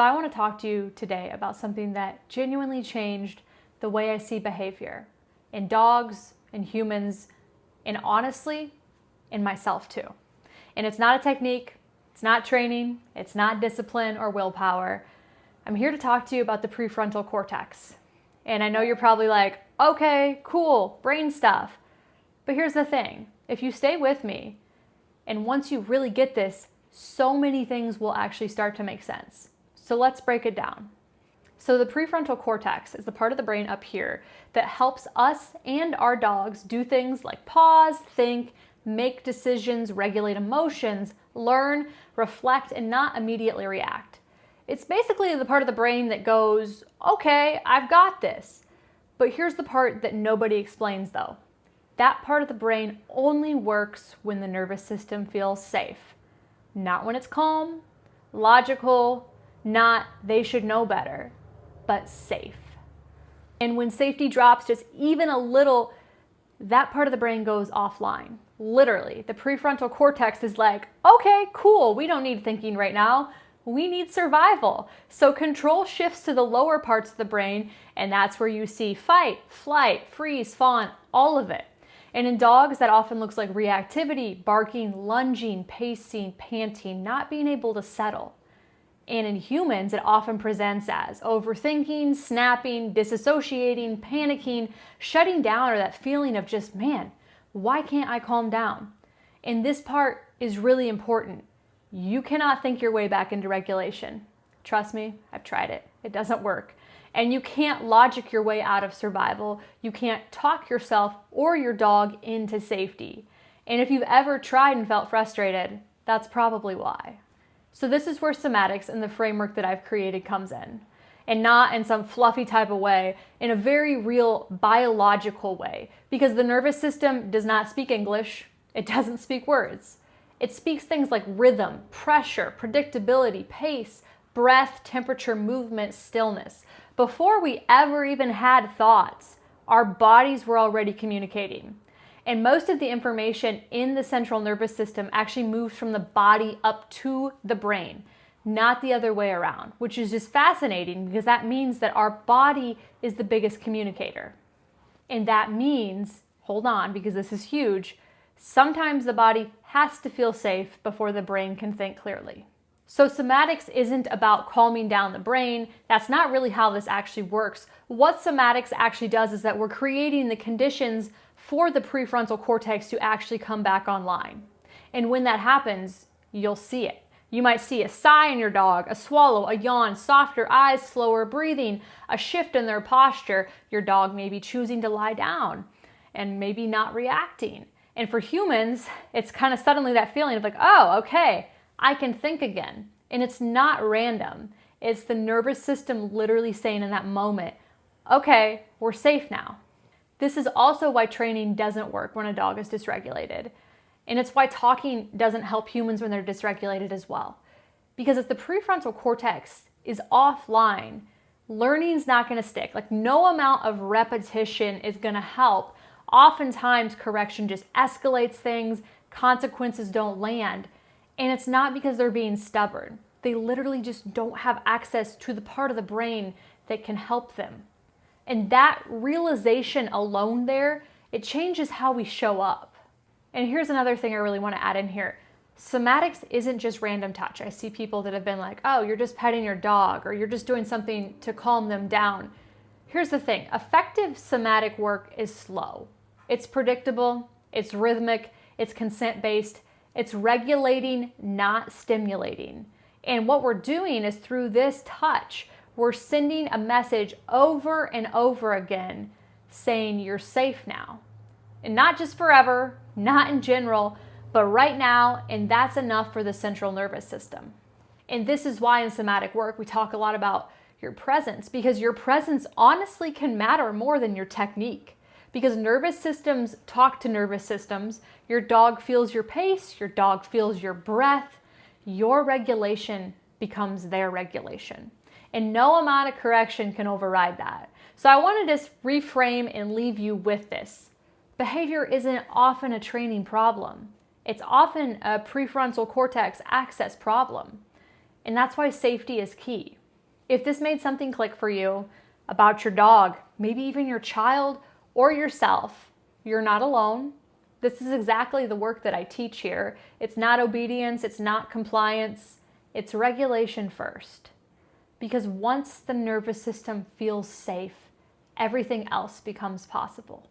So I want to talk to you today about something that genuinely changed the way I see behavior in dogs, in humans, and honestly, in myself too. And it's not a technique, it's not training, it's not discipline or willpower. I'm here to talk to you about the prefrontal cortex. And I know you're probably like, okay, cool, brain stuff. But here's the thing, if you stay with me, and once you really get this, so many things will actually start to make sense. So let's break it down. So the prefrontal cortex is the part of the brain up here that helps us and our dogs do things like pause, think, make decisions, regulate emotions, learn, reflect, and not immediately react. It's basically the part of the brain that goes, okay, I've got this. But here's the part that nobody explains though. That part of the brain only works when the nervous system feels safe. Not when it's calm, logical, not they should know better, but safe. And when safety drops just even a little, that part of the brain goes offline. Literally, the prefrontal cortex is like, okay, cool, we don't need thinking right now. We need survival. So control shifts to the lower parts of the brain, and that's where you see fight, flight, freeze, fawn, all of it. And in dogs, that often looks like reactivity, barking, lunging, pacing, panting, not being able to settle. And in humans, it often presents as overthinking, snapping, disassociating, panicking, shutting down, or that feeling of just, man, why can't I calm down? And this part is really important. You cannot think your way back into regulation. Trust me, I've tried it. It doesn't work. And you can't logic your way out of survival. You can't talk yourself or your dog into safety. And if you've ever tried and felt frustrated, that's probably why. So this is where somatics and the framework that I've created comes in. And not in some fluffy type of way, in a very real biological way. Because the nervous system does not speak English. It doesn't speak words. It speaks things like rhythm, pressure, predictability, pace, breath, temperature, movement, stillness. Before we ever even had thoughts, our bodies were already communicating. And most of the information in the central nervous system actually moves from the body up to the brain, not the other way around, which is just fascinating because that means that our body is the biggest communicator. And that means, hold on, because this is huge, sometimes the body has to feel safe before the brain can think clearly. So somatics isn't about calming down the brain. That's not really how this actually works. What somatics actually does is that we're creating the conditions for the prefrontal cortex to actually come back online. And when that happens, you'll see it. You might see a sigh in your dog, a swallow, a yawn, softer eyes, slower breathing, a shift in their posture. Your dog may be choosing to lie down and maybe not reacting. And for humans, it's kind of suddenly that feeling of like, oh, okay, I can think again. And it's not random. It's the nervous system literally saying in that moment, okay, we're safe now. This is also why training doesn't work when a dog is dysregulated. And it's why talking doesn't help humans when they're dysregulated as well. Because if the prefrontal cortex is offline, learning's not going to stick. Like no amount of repetition is going to help. Oftentimes correction just escalates things, consequences don't land. And it's not because they're being stubborn. They literally just don't have access to the part of the brain that can help them. And that realization alone there, it changes how we show up. And here's another thing I really want to add in here. Somatics isn't just random touch. I see people that have been like, oh, you're just petting your dog or you're just doing something to calm them down. Here's the thing. Effective somatic work is slow. It's predictable. It's rhythmic. It's consent-based. It's regulating, not stimulating. And what we're doing is through this touch, we're sending a message over and over again saying you're safe now. And not just forever, not in general, but right now, and that's enough for the central nervous system. And this is why in somatic work, we talk a lot about your presence, because your presence honestly can matter more than your technique. Because nervous systems talk to nervous systems. Your dog feels your pace, your dog feels your breath. Your regulation becomes their regulation. And no amount of correction can override that. So I want to just reframe and leave you with this. Behavior isn't often a training problem. It's often a prefrontal cortex access problem. And that's why safety is key. If this made something click for you about your dog, maybe even your child or yourself, you're not alone. This is exactly the work that I teach here. It's not obedience, it's not compliance, it's regulation first. Because once the nervous system feels safe, everything else becomes possible.